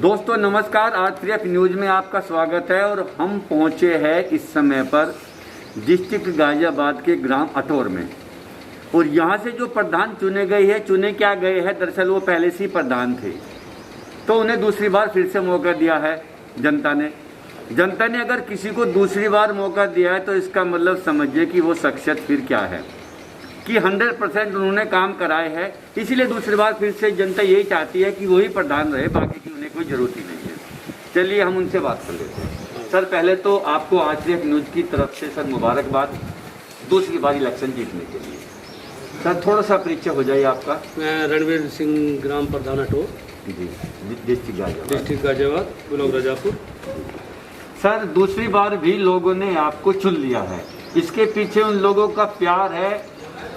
दोस्तों नमस्कार, आज TF न्यूज़ में आपका स्वागत है। और हम पहुंचे हैं इस समय पर डिस्ट्रिक्ट गाजियाबाद के ग्राम अठौर में। और यहां से जो प्रधान चुने क्या गए हैं, दरअसल वो पहले से ही प्रधान थे, तो उन्हें दूसरी बार फिर से मौका दिया है जनता ने। अगर किसी को दूसरी बार मौका दिया है तो इसका मतलब समझिए कि वो शख्सियत फिर क्या है कि 100% उन्होंने काम कराए हैं। इसीलिए दूसरी बार फिर से जनता यही चाहती है कि वही प्रधान रहे, बाकी की उन्हें कोई ज़रूरत ही नहीं है। चलिए हम उनसे बात कर लेते हैं। सर, पहले तो आपको आज TF न्यूज़ की तरफ से सर मुबारकबाद दूसरी बार इलेक्शन जीतने के लिए। सर थोड़ा सा परिचय हो जाए आपका। मैं रणवीर सिंह, ग्राम प्रधान Athaur ji, district Ghaziabad, block Rajapur. Sir दूसरी बार भी लोगों ने आपको चुन लिया है, इसके पीछे उन लोगों का प्यार है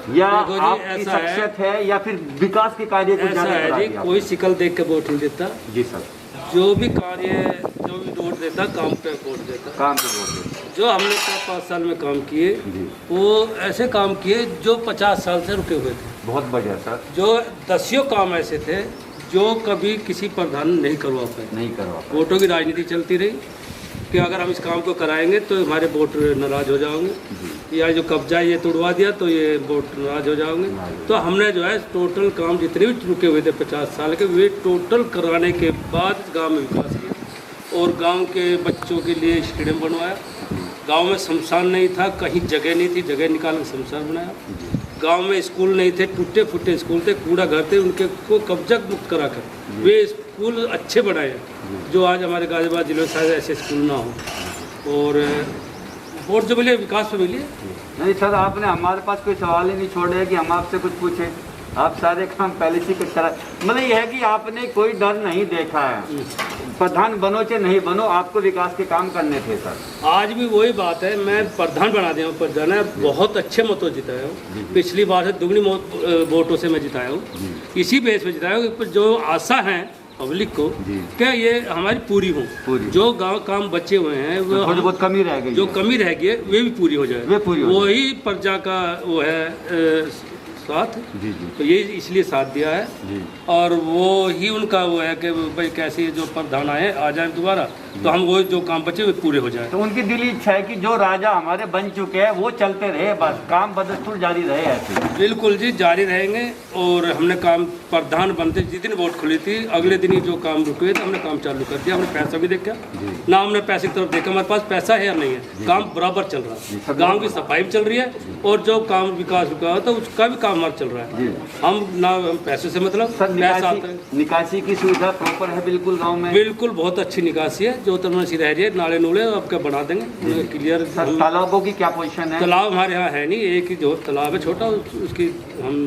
या आपकी शख्सियत है या फिर विकास के कार्य को ऐसा है जी, कोई शिकल देख के वोट नहीं देता जी सर। जो भी वोट देता काम पे वोट देता। जो हमने 5 साल में काम किए वो ऐसे काम किए जो 50 साल से रुके हुए थे। बहुत बढ़िया सर। जो 10 काम ऐसे थे जो कभी किसी प्रधान नहीं करवा पाए। वोटों की राजनीति चलती रही कि अगर हम इस काम को कराएंगे तो हमारे वोट नाराज हो जाएंगे, या जो कब्जा ये तोड़वा दिया तो ये वोट नाराज हो जाएंगे। तो हमने जो है टोटल काम जितने भी रुके हुए थे 50 साल के, वे टोटल कराने के बाद गांव में विकास किया और गांव के बच्चों के लिए स्टेडियम बनवाया। गांव में शमशान नहीं था, कहीं जगह नहीं थी, जगह निकाल के शमशान बनाया। गांव में स्कूल नहीं थे, टूटे फूटे स्कूल थे, कूड़ा घर थे, उनके को कब्जा मुक्त करा कर वे स्कूल अच्छे बनाए जो आज हमारे गाजियाबाद जिले में शायद ऐसे स्कूल ना हो। और वोट जो मिले विकास पे मिले। नहीं सर, आपने हमारे पास कोई सवाल ही नहीं छोड़े कि हम आपसे कुछ पूछे। आप सारे काम पहले से कर रहे, मतलब ये है कि आपने कोई डर नहीं देखा है। प्रधान बनो चाहे नहीं बनो, आपको विकास के काम करने थे सर। आज भी वही बात है, मैं प्रधान बना दिया हूँ। प्रधान है, बहुत अच्छे मतों जिताया हूँ। पिछली बार से दुगनी वोटों से मैं जिताया हूँ। इसी बेस पे जिताया हूँ। जो आशा है पब्लिक को क्या ये हमारी पूरी हो। जो गांव काम बचे हुए हैं वो बहुत कमी रह गई, जो कमी रह गई है वे भी पूरी हो जाए। वही प्रजा का वो है साथ। तो ये इसलिए साथ दिया है और वो ही उनका वो है कि भाई कैसे जो प्रधान आए आ जाए दोबारा तो हम वो जो काम बचे वे पूरे हो जाए। तो उनकी दिली इच्छा है कि जो राजा हमारे बन चुके हैं वो चलते रहे, बस काम बदस्तूर जारी रहे ऐसे। बिल्कुल जी, जारी रहेंगे। और हमने काम प्रधान बनते जिस दिन वोट खुली थी अगले दिन ही जो काम रुके थे हमने काम चालू कर दिया। हमने पैसा भी देखा ना, हमने पैसे की तरफ देखा हमारे पास पैसा है या नहीं है। काम बराबर चल रहा है, गाँव की सफाई भी चल रही है और जो काम विकास रुका है तो उसका भी काम हमारा चल रहा है। हम ना पैसे से मतलब पैसा आता है। निकासी की सुविधा प्रॉपर है बिल्कुल गाँव में? बिल्कुल, बहुत अच्छी निकासी है। जो तरह रह रही है, नाले नूले आपका बना देंगे क्लियर। तालाबों की क्या पोजीशन है? तालाब हमारे यहाँ है नहीं, एक ही जो तालाब है छोटा, उसकी हम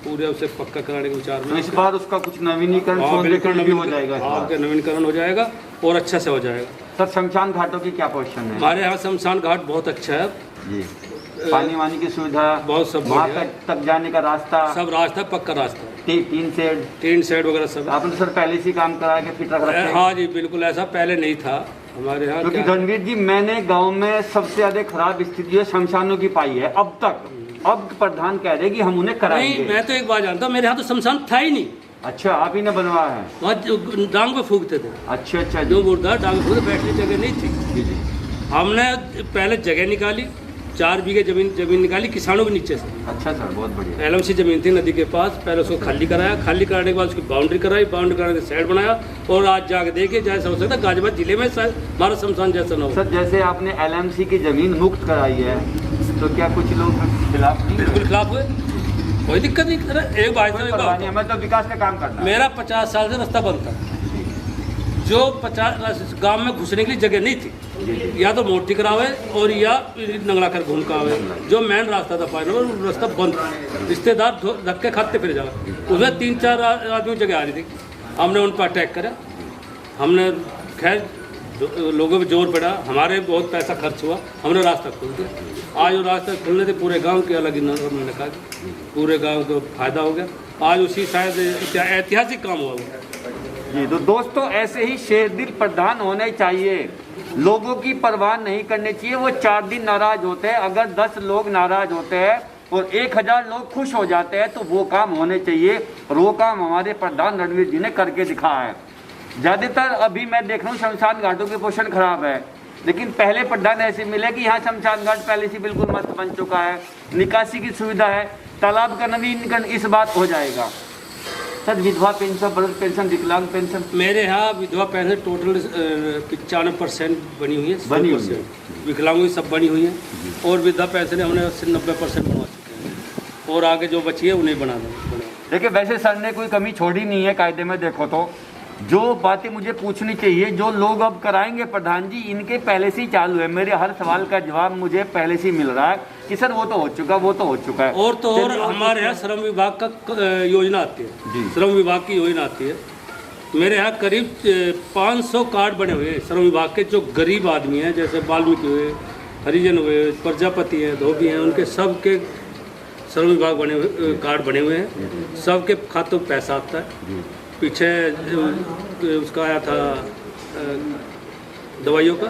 पूरे उसे पक्का कराने के विचार में। इस बार उसका कुछ नवीनीकरण हो जाएगा? आपका नवीनीकरण हो जाएगा और अच्छा से हो जाएगा। सर शमशान घाटों की क्या पोजीशन है? हमारे यहाँ शमशान घाट बहुत अच्छा है जी। पानी वानी की सुविधा बहुत, सब वहाँ तक जाने का रास्ता, सब रास्ता पक्का रास्ता, टीन शेड वगैरह सब आपने सर पहले से काम करा के फिट रख रखा है? हाँ जी बिल्कुल, ऐसा पहले नहीं था हमारे यहाँ। क्योंकि रणवीर जी, मैंने गांव में सबसे ज्यादा खराब स्थिति जो है शमशानों की पाई है अब तक। अब प्रधान कह रहे कि हम उन्हें कराएंगे। मैं तो एक बात जानता हूँ, मेरे यहाँ तो शमशान था ही नहीं। अच्छा, आप ही ने बनवाया है? वहाँ डांग पे फूकते थे। अच्छा, जो मुर्दार डांग पे फूकते, बैठने की जगह नहीं थी। हमने पहले जगह निकाली, 4 बीघे जमीन निकाली किसानों के नीचे से। अच्छा सर, बहुत बढ़िया। LMC जमीन थी नदी के पास, पहले उसको खाली कराया, खाली कराने के बाद उसकी बाउंड्री कराई, बाउंड्री कराने के साइड बनाया। और आज जाके देखिए जैसा हो सकता है गाजियाबाद जिले में हमारा शमशान जैसा ना हो। सर जैसे आपने LMC की जमीन मुक्त कराई है तो क्या कुछ लोग खिलाफ नहीं? बिल्कुल खिलाफ हुए, कोई दिक्कत नहीं। एक बात हमें तो विकास का काम करना है। मेरा 50 साल से रास्ता बंद था, जो 50 गांव में घुसने के लिए जगह नहीं थी, या तो मोटी करावे और या नंगला कर घूम करावे। जो मेन रास्ता था फाइनल रास्ता बंद था, रिश्तेदार धक्के खाते फिर जाओ। उसमें 3-4 आदमी जगह आ रही थी, हमने उन पर अटैक करा। हमने खैर लोगों पे जोर पड़ा, हमारे बहुत पैसा खर्च हुआ, हमने रास्ता खोल दिया। आज वो रास्ता खुलने से पूरे गांव की अलग हमने कहा, पूरे गांव को फायदा हो गया। आज उसी शायद ऐतिहासिक काम हुआ जी। तो दोस्तों ऐसे ही शेरदिल प्रधान होने चाहिए, लोगों की परवाह नहीं करनी चाहिए। वो 4 दिन नाराज होते हैं, अगर 10 लोग नाराज होते हैं और 1000 लोग खुश हो जाते हैं तो वो काम होने चाहिए। और वो काम हमारे प्रधान रणवीर जी ने करके दिखाया है। ज़्यादातर अभी मैं देख रहा हूँ शमशान घाटों की पोषण खराब है, लेकिन पहले प्रधान ऐसे मिले कि यहाँ शमशान घाट पहले से बिल्कुल मस्त बन चुका है, निकासी की सुविधा है, तालाब का नवीनीकरण इस बात हो जाएगा। सर विधवा पेंशन, वृद्ध पेंशन, विकलांग पेंशन, मेरे यहाँ विधवा पेंशन टोटल 95% बनी हुई है, बनी हुई है। विकलांगों की सब बनी हुई है, और वृद्धा पेंशन हमने 80-90% बनवा चुके हैं, और आगे जो बची है उन्हें बना दें। देखिए वैसे सर ने कोई कमी छोड़ी नहीं है कायदे में, देखो तो जो बातें मुझे पूछनी चाहिए, जो लोग अब कराएंगे प्रधान जी, इनके पहले से ही चालू है। मेरे हर सवाल का जवाब मुझे पहले से ही मिल रहा है कि सर वो तो हो चुका, वो तो हो चुका है। और तो और हमारे यहाँ श्रम विभाग का योजना आती है, श्रम विभाग की योजना आती है। मेरे यहाँ करीब 500 कार्ड बने हुए हैं श्रम विभाग के, जो गरीब आदमी हैं, जैसे वाल्मीकि हुए, हरिजन हुए, प्रजापति हैं, धोबी हैं, उनके सब के श्रम विभाग बने हुए कार्ड बने हुए हैं, सबके खातों में पैसा आता है। पीछे उसका आया था दवाइयों का,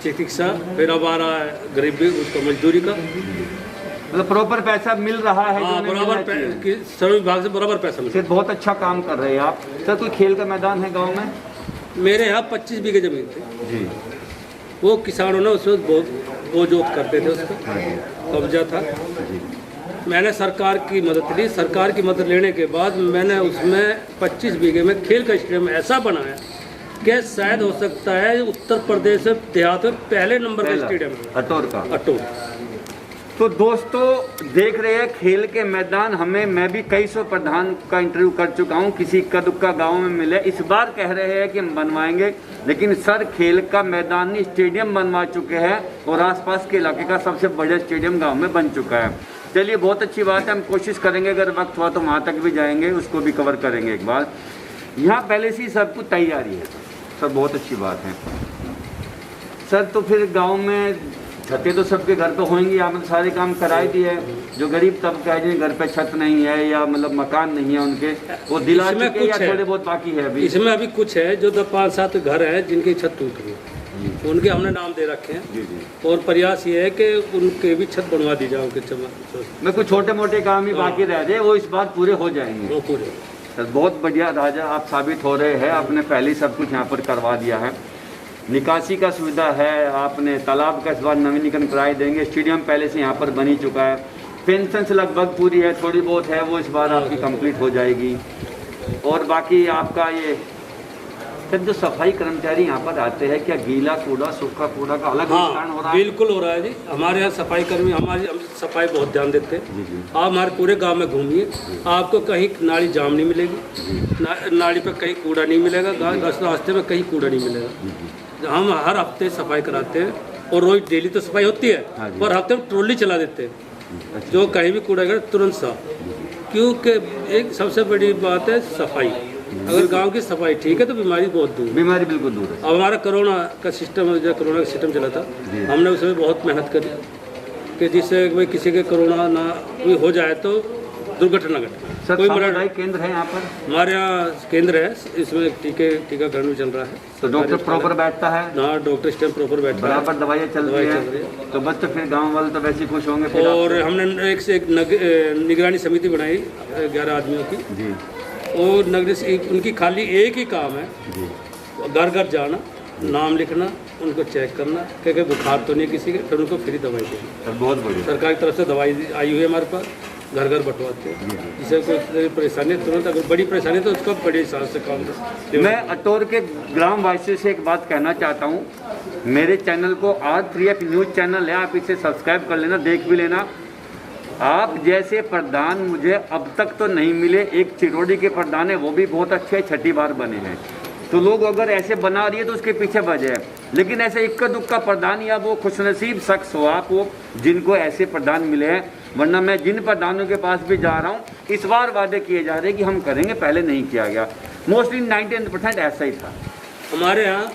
चिकित्सा, फिर अब आ रहा है गरीबी उसका मजदूरी का, मतलब प्रॉपर पैसा मिल रहा है। हाँ, बराबर श्रम विभाग से बराबर पैसा मिल रहा है। बहुत अच्छा काम कर रहे हैं आप। सर कोई खेल का मैदान है गांव में? मेरे यहाँ 25 बीघे जमीन थी जी, वो किसानों ने उसमें बहुत वो जोत करते थे, उसका कब्जा था। मैंने सरकार की मदद ली, सरकार की मदद लेने के बाद मैंने उसमें 25 बीघे में खेल का स्टेडियम ऐसा बनाया कि शायद हो सकता है उत्तर प्रदेश में देहात में पहले नंबर का स्टेडियम है, अटोर का। अटोर। तो दोस्तों देख रहे हैं खेल के मैदान, हमें मैं भी कई सौ प्रधान का इंटरव्यू कर चुका हूं, किसी इक्का दुक्का गाँव में मिले, इस बार कह रहे हैं कि हम बनवाएंगे, लेकिन सर खेल का मैदान नहीं स्टेडियम बनवा चुके हैं, और आसपास के इलाके का सबसे बड़ा स्टेडियम गाँव में बन चुका है। चलिए बहुत अच्छी बात है, हम कोशिश करेंगे अगर वक्त हुआ तो वहाँ तक भी जाएंगे, उसको भी कवर करेंगे एक बार। यहाँ पहले से ही सब कुछ तैयारी है सर, बहुत अच्छी बात है सर। तो फिर गांव में छतें तो सबके घर पे होंगी, आपने सारे काम कराए दिए, जो गरीब तबका है जिन घर पे छत नहीं है या मतलब मकान नहीं है उनके, वो दिला चुके या थोड़े बहुत बाकी है अभी? इसमें अभी कुछ है जो 5-7 घर है जिनकी छत टूट गई, उनके हमने नाम दे रखे हैं, और प्रयास ये है कि उनके भी छत बनवा दी जाए। मैं कुछ छोटे मोटे काम ही बाकी रह गए, वो इस बार पूरे हो जाएंगे। वो पूरे सर बहुत बढ़िया राजा आप साबित हो रहे हैं, आपने पहले ही सब कुछ यहाँ पर करवा दिया है, निकासी का सुविधा है, आपने तालाब का इस बार नवीनीकरण कराई देंगे, स्टेडियम पहले से यहाँ पर बन ही चुका है, पेंशन से लगभग पूरी है, थोड़ी बहुत है वो इस बार आपकी कंप्लीट हो जाएगी। और बाकी आपका ये सर जो सफाई कर्मचारी यहाँ पर आते हैं, क्या गीला कूड़ा सूखा कूड़ा का अलग निपटान हो रहा है? बिल्कुल हो रहा है जी, हमारे यहाँ सफाई कर्मी हमारी सफाई बहुत ध्यान देते हैं। आप हमारे पूरे गांव में घूमिए, आपको कहीं नाली जाम नहीं मिलेगी, नाली पे कहीं कूड़ा नहीं मिलेगा, रास्ते में कहीं कूड़ा नहीं मिलेगा। हम हर हफ्ते सफाई कराते हैं, और रोज डेली तो सफाई होती है, पर हफ्ते में ट्रॉली चला देते हैं, जो कहीं भी कूड़ा गिरे तुरंत साफ, क्योंकि एक सबसे बड़ी बात है सफाई। अगर गांव की सफाई ठीक है तो बीमारी बहुत दूर, बीमारी बिल्कुल दूर है। अब हमारा कोरोना का सिस्टम, जो कोरोना का सिस्टम चला था, हमने उसमें बहुत मेहनत करी कि जिससे भाई किसी के कोरोना ना हो जाए तो दुर्घटना घटे। कोई सामुदायिक केंद्र है यहाँ पर? हमारे यहाँ केंद्र है, इसमें टीकाकरण भी चल रहा है। तो डॉक्टर प्रॉपर बैठता है? हाँ, डॉक्टर इस टाइम प्रॉपर बैठता है, बराबर दवाइयाँ चल रही है, तो बस तो फिर गाँव वाले तो वैसे खुश होंगे। और हमने एक से एक निगरानी समिति बनाई 11 आदमियों की जी, और नगर से उनकी खाली एक ही काम है, घर घर जाना, नाम लिखना, उनको चेक करना क्योंकि बुखार तो नहीं किसी के, फिर उनको फ्री दवाई देनी। बहुत बढ़िया, सरकार की तरफ से दवाई आई हुई है हमारे पास, घर घर बंटवाते हैं, जिससे कोई परेशानी तुरंत, अगर बड़ी परेशानी तो उसका बड़े हिसाब से काम करते। मैं अटोर के ग्रामवासियों से एक बात कहना चाहता हूँ, मेरे चैनल को R3F न्यूज़ चैनल है, आप इसे सब्सक्राइब कर लेना, देख भी लेना। आप जैसे प्रधान मुझे अब तक तो नहीं मिले, एक चिरौड़ी के प्रधान है वो भी बहुत अच्छे, 6ठी बार बने हैं, तो लोग अगर ऐसे बना रही है तो उसके पीछे वजह है, लेकिन ऐसे इक्का दुक्का प्रधान या वो खुशनसीब शख्स हो आप वो जिनको ऐसे प्रधान मिले हैं, वरना मैं जिन प्रधानों के पास भी जा रहा हूँ इस बार वादे किए जा रहे हैं कि हम करेंगे, पहले नहीं किया गया, मोस्टली 99% ऐसा ही था। हमारे यहाँ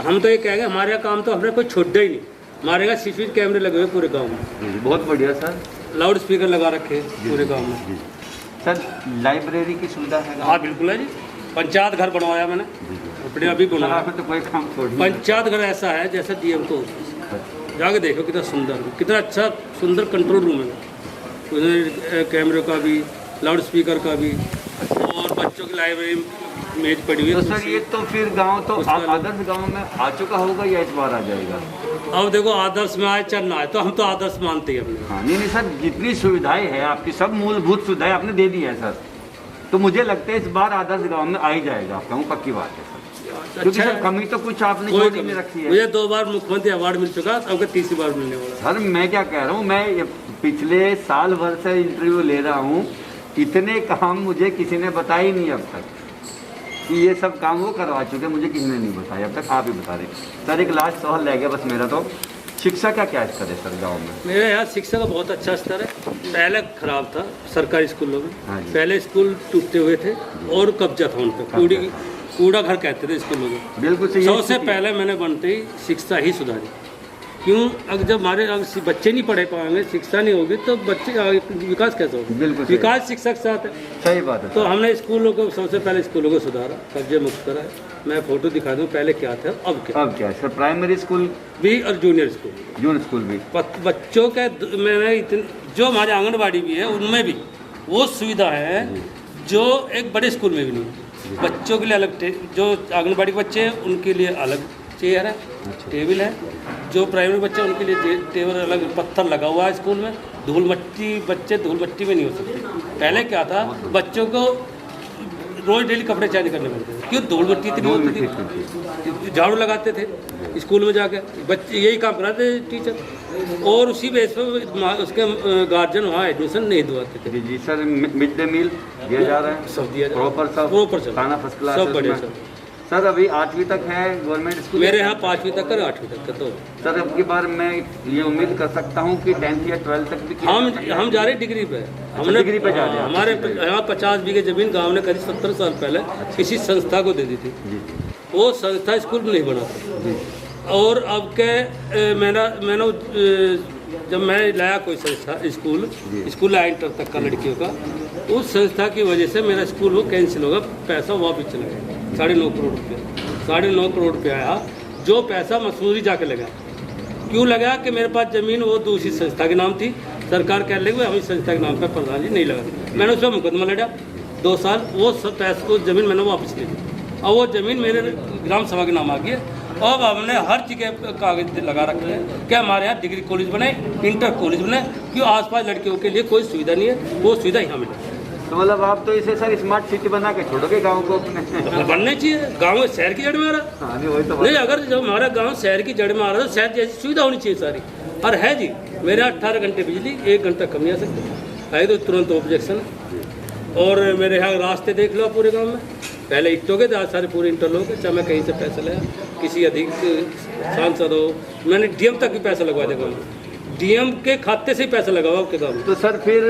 हम तो ये कहेंगे, हमारे यहाँ काम तो हमने कोई छोड़ा ही नहीं, हमारे यहाँ CCTV कैमरे लगे हुए पूरे गांव में। बहुत बढ़िया सर, लाउड स्पीकर लगा रखे पूरे गांव में। सर लाइब्रेरी की सुविधा है? हाँ बिल्कुल है जी, पंचायत घर बनवाया मैंने अपने, अभी बनवाया तो कोई काम छोड़, पंचायत घर ऐसा है जैसे DM को जाके देखो कितना सुंदर, कितना अच्छा सुंदर कंट्रोल रूम है, उसमें कैमरे का भी, लाउड स्पीकर का भी, और बच्चों की लाइब्रेरी मेज पड़ी हुई है। तो सर ये तो फिर गांव तो आदर्श गांव में आ चुका होगा या इस बार आ जाएगा? अब देखो आदर्श में आए चल ना आए तो हम तो आदर्श मानते हैं अपने। हाँ नहीं सर, जितनी सुविधाएं हैं आपकी सब मूलभूत सुविधाएं आपने दे दी है सर, तो मुझे लगता है इस बार आदर्श गांव में आ ही जाएगा, आपका पक्की बात है सर। क्योंकि सर कमी तो कुछ आपने छोटी नहीं रखी है। मुझे 2 बार मुख्यमंत्री अवार्ड मिल चुका, अब तीसरी बार मिलने वाला। सर मैं क्या कह रहा हूँ, मैं पिछले साल भर से इंटरव्यू ले रहा हूँ, इतने काम मुझे किसी ने बताया ही नहीं अब तक कि ये सब काम वो करवा चुके, मुझे किसी ने नहीं बताया अब तक, आप ही बता रहे। सर एक लास्ट सवाल रह गया बस मेरा, तो शिक्षा का क्या स्तर है सर गांव में? मेरे यहाँ शिक्षा का बहुत अच्छा स्तर है। पहले खराब था सरकारी स्कूलों में। हाँ जी। पहले स्कूल टूटे हुए थे और कब्जा था उन पर, कूड़ा घर कहते थे स्कूलों को। बिल्कुल सही। सबसे पहले मैंने बनते ही शिक्षा ही सुधारी। क्यों? अगर जब हमारे बच्चे नहीं पढ़े पाएंगे, शिक्षा नहीं होगी तो बच्चे विकास कैसे होगा? बिल्कुल विकास शिक्षा के साथ है। सही बात है। तो हमने स्कूलों को सबसे पहले स्कूलों को सुधारा, कब्जे मुक्त करा। मैं फोटो दिखा दूं पहले क्या था अब क्या है सर? प्राइमरी स्कूल भी और जूनियर स्कूल भी बच्चों के मैंने इतने, जो हमारे आंगनबाड़ी भी है उनमें भी वो सुविधा है जो एक बड़े स्कूल में भी नहीं। बच्चों के लिए अलग जो आंगनबाड़ी के बच्चे हैं उनके लिए अलग चेयर है, टेबल है। जो प्राइमरी बच्चे हैं उनके लिए टेबल अलग, पत्थर लगा हुआ है स्कूल में। धूल मट्टी, बच्चे धूल मट्टी में नहीं हो सकते। पहले क्या था, बच्चों को रोज डेली कपड़े चेंज करने पड़ते थे। क्यों? धूल मिट्टी इतनी होती थी, झाड़ू लगाते थे स्कूल में जाके, बच्चे यही काम कराते थे टीचर, और उसी बेस पर उसके गार्जियन वहाँ एडमिशन नहीं दिलवाते थे। जी सर, मिड डे मील दिया जा रहा है, सब दिया प्रॉपर खाना फर्स्ट क्लास, सब बढ़िया सर। अभी 8वीं तक है गवर्नमेंट स्कूल मेरे यहाँ, 5वीं तक का 8वीं तक का। तो सर अब की बार मैं ये उम्मीद कर सकता हूँ कि 10th या 12th तक भी हम जा रहे डिग्री पे। हमने डिग्री पे जा रहे हैं। हमारे यहाँ 50 बीघे जमीन गांव ने करीब 17 साल पहले किसी संस्था को दे दी थी। वो संस्था स्कूल में नहीं बना था। और अब के मैंने जब मैं लाया कोई संस्था स्कूल लाया इंटर तक का लड़कियों का, उस संस्था की वजह से मेरा स्कूल वो कैंसिल होगा, पैसा वापस चला गया। 9.5 करोड़ रुपया, 9.5 करोड़ रुपया आया, जो पैसा मसूरी जाके लगा। क्यों लगा? कि मेरे पास ज़मीन वो दूसरी संस्था के नाम थी, सरकार कह रही हम इस संस्था के नाम पर प्रधान जी नहीं लगा। मैंने उस पर मुकदमा लड़ा 2 साल, वो सब पैसे को ज़मीन मैंने वापस ले ली और वो ज़मीन मेरे ग्राम सभा के नाम आ गई। अब हमने हर जगह कागज लगा रखे हैं कि हमारे यहाँ डिग्री कॉलेज बने, इंटर कॉलेज बने, क्यों आसपास लड़कियों के लिए कोई सुविधा नहीं है, वो सुविधा यहाँ मिले। तो मतलब आप तो इसे सर स्मार्ट सिटी बना के छोड़ोगे गांव को अपने? बनने चाहिए। गांव शहर की जड़ में आ रहा। हाँ, वही तो नहीं, अगर जब हमारा गांव शहर की जड़ में आ रहा है तो शहर जैसी सुविधा होनी चाहिए सारी। और है जी, मेरे 18 घंटे बिजली, 1 घंटा कम नहीं आ सकते है तो तुरंत ऑब्जेक्शन है। और मेरे यहाँ रास्ते देख लो पूरे गाँव में, पहले ईंटों के थे, आज सारे पूरे इंटर लोग। चाहे मैं कहीं से पैसा लाया, किसी अधिक सांसद हो, मैंने डीएम तक भी पैसा लगवा दिया गाँव में, डीएम के खाते से ही पैसा लगा हुआ आपके गाँव में। तो सर फिर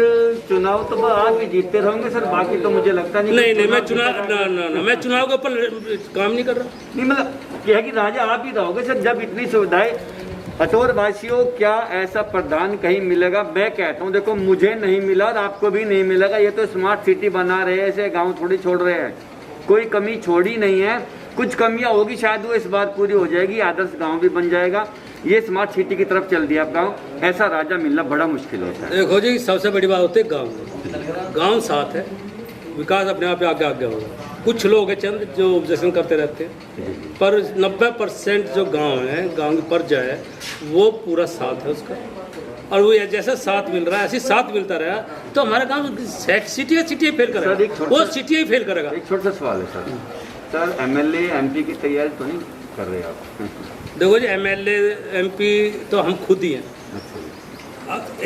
चुनाव तो आप भी जीतते रहोगे सर, बाकी तो मुझे लगता नहीं। नहीं, मैं मैं चुनाव के ऊपर काम नहीं कर रहा। नहीं मतलब क्या है कि राजा आप ही रहोगे सर, जब इतनी सुविधाएं। अतौर वासियों, क्या ऐसा प्रधान कहीं मिलेगा? मैं कहता हूँ देखो, मुझे नहीं मिला और आपको भी नहीं मिलेगा। ये तो स्मार्ट सिटी बना रहे हैं, ऐसे गाँव थोड़ी छोड़ रहे हैं, कोई कमी छोड़ी नहीं है। कुछ कमियां होगी, शायद वो इस बार पूरी हो जाएगी, आदर्श गांव भी बन जाएगा। ये स्मार्ट सिटी की तरफ चल दिया आप गांव, ऐसा राजा मिलना बड़ा मुश्किल होता है। देखो जी, सबसे बड़ी बात होती है गांव साथ है, विकास अपने आप आगे होगा। कुछ लोग हैं चंद जो ऑब्जेक्शन करते रहते हैं, पर 90% जो गांव है, गांव की पर्जा है, वो पूरा साथ है उसका। और वो जैसा साथ मिल रहा है ऐसे साथ मिलता रहा तो हमारा गांव सिटी फेल करेगा, वो सिटी ही फेल करेगा। एक छोटा सा सवाल है सर, सर एमएलए एमपी की तैयारी तो नहीं कर रहे आप? देखो जी, एमएलए एमपी तो हम खुद ही हैं।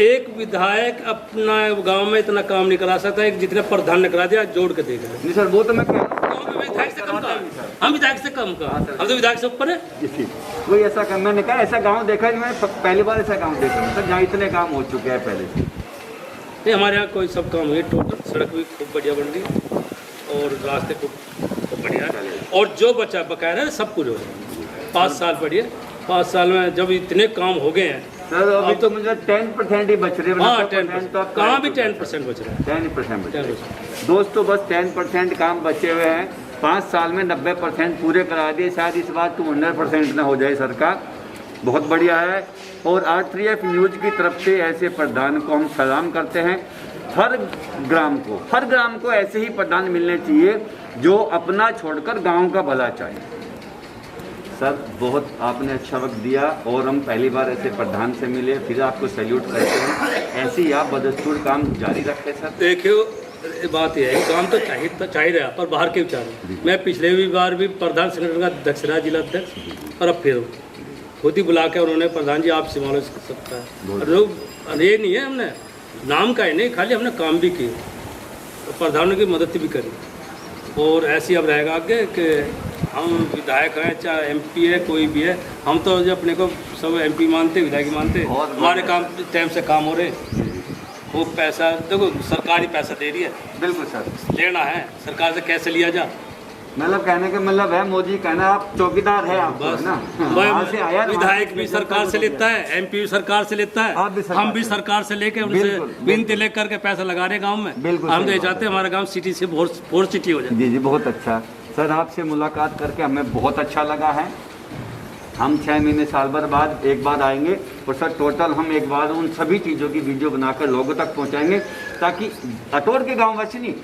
एक विधायक अपना गांव में इतना काम नहीं करा सकता, एक जितने प्रधान ने करा दिया जोड़ के देख रहे। नहीं सर, वो तो मैं कह रहा हूँ, विधायक से कम का, हम विधायक से कम का, हम तो विधायक से ऊपर है। कोई ऐसा काम मैंने कहा, ऐसा गांव देखा मैं पहली बार ऐसा गांव देख रहा हूँ सर, जहाँ इतने काम हो चुके हैं पहले से। नहीं, हमारे यहाँ कोई सब काम हुई, टोटल सड़क भी खूब बढ़िया बन रही और रास्ते खूब बढ़िया है, और जो बचा बकाया है सब कुछ हो गया। 5 साल बढ़िया, 5 साल में जब इतने काम हो गए हैं सर, अभी तो मुझे 10% ही बच रहे हैं। हाँ, 10%, तो कहाँ भी 10% बच रहा है, 10% बच रहे हैं दोस्तों, बस 10% काम बचे हुए हैं। 5 साल में 90% पूरे करा दिए, शायद इस बार 200% ना हो जाए सरकार, बहुत बढ़िया है। और R3F न्यूज़ की तरफ से ऐसे प्रधान को हम सलाम करते हैं। हर ग्राम को ऐसे ही प्रधान मिलने चाहिए जो अपना छोड़कर गांव का भला चाहे। सर बहुत आपने अच्छा वक्त दिया और हम पहली बार ऐसे प्रधान से मिले, फिर आपको सैल्यूट करते हैं। ऐसे ही आप बदस्तूर काम जारी रखें सर। देखियो बात यह है, काम तो चाहिए रहा पर बाहर के विचार। मैं पिछले भी बार भी प्रधान संगठन का अध्यक्ष रहा, जिला अध्यक्ष, और अब फिर खुद ही बुला के उन्होंने प्रधान जी आप संभालो सकता है। और लोग ये नहीं है, हमने नाम का ही नहीं, खाली हमने काम भी किए, प्रधानों की मदद भी करी। और ऐसे अब रहेगा आगे कि हम विधायक हैं चाहे एमपी है कोई भी है, हम तो जो अपने को सब एमपी मानते, विधायक मानते, हमारे काम टाइम से काम हो रहे। वो पैसा देखो सरकार ही पैसा दे रही है। बिल्कुल सर, लेना है सरकार से, कैसे लिया जा। मतलब कहने का मतलब है मोदी कहना आप चौकीदार है, आप बस ना से आया, विधायक भी सरकार से लेता है, एमपी भी सरकार से लेता है, हम भी सरकार से लेके उनसे विनती लेकर के पैसा लगा रहे गांव में। हम तो चाहते हैं हमारा गांव सिटी से फोर्थ सिटी हो जाए। जी जी बहुत अच्छा सर, आपसे मुलाकात करके हमें बहुत अच्छा लगा है। हम 6 महीने साल भर बाद एक बार आएंगे और सर टोटल हम एक बार उन सभी चीज़ों की वीडियो बनाकर लोगों तक पहुंचाएंगे, ताकि अटोर के गांववासी नहीं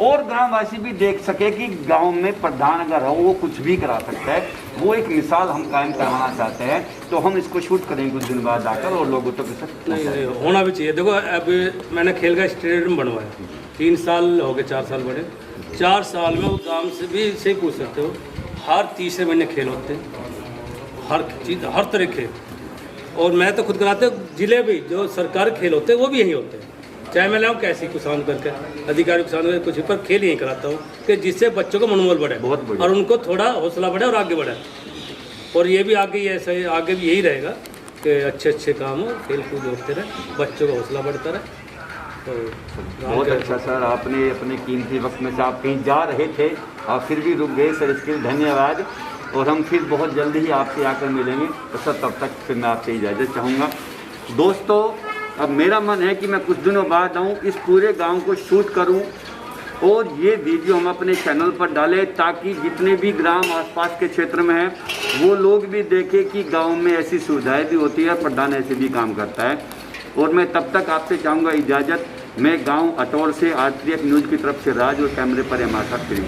और ग्रामवासी भी देख सके कि गांव में प्रधान अगर हो वो कुछ भी करा सकता है। वो एक मिसाल हम कायम करवाना चाहते हैं, तो हम इसको शूट करेंगे कुछ दिन बाद आकर और लोगों तक नहीं होना भी चाहिए। देखो अब मैंने खेल का स्टेडियम बनवाया, 3 साल हो गए, 4 साल बड़े, 4 साल में वो गाँव से भी से पूछ सकते हो, हर तीसरे महीने खेल होते हैं, हर चीज़ हर तरह खेल। और मैं तो खुद कराते जिले भी जो सरकार खेल होते हैं वो भी यहीं होते हैं, चाहे मैं लाऊँ कैसी किसान करके अधिकारी किसान करके कुछ पर खेल यहीं कराता हूँ कि जिससे बच्चों का मनोबल बढ़े और उनको थोड़ा हौसला बढ़े और आगे बढ़े। और ये भी आगे ऐसे आगे भी यही रहेगा कि अच्छे काम हो, खेल कूद होते रहे, बच्चों का हौसला बढ़ता रहे। तो बहुत अच्छा सर, आपने अपने कीमती वक्त में से आप कहीं जा रहे थे और फिर भी रुक गए सर, इसके लिए धन्यवाद। और हम फिर बहुत जल्दी ही आपसे आकर मिलेंगे, तो सर तब तक फिर मैं आपसे इजाज़त चाहूँगा। दोस्तों अब मेरा मन है कि मैं कुछ दिनों बाद आऊँ, इस पूरे गांव को शूट करूँ और ये वीडियो हम अपने चैनल पर डालें, ताकि जितने भी ग्राम आसपास के क्षेत्र में हैं वो लोग भी देखें कि गांव में ऐसी सुविधाएं भी होती है, प्रधान ऐसे भी काम करता है। और मैं तब तक आपसे चाहूँगा इजाज़त। मैं गाँव अटोर से RTF न्यूज़ की तरफ से राज और कैमरे पर हमारे साथ फिर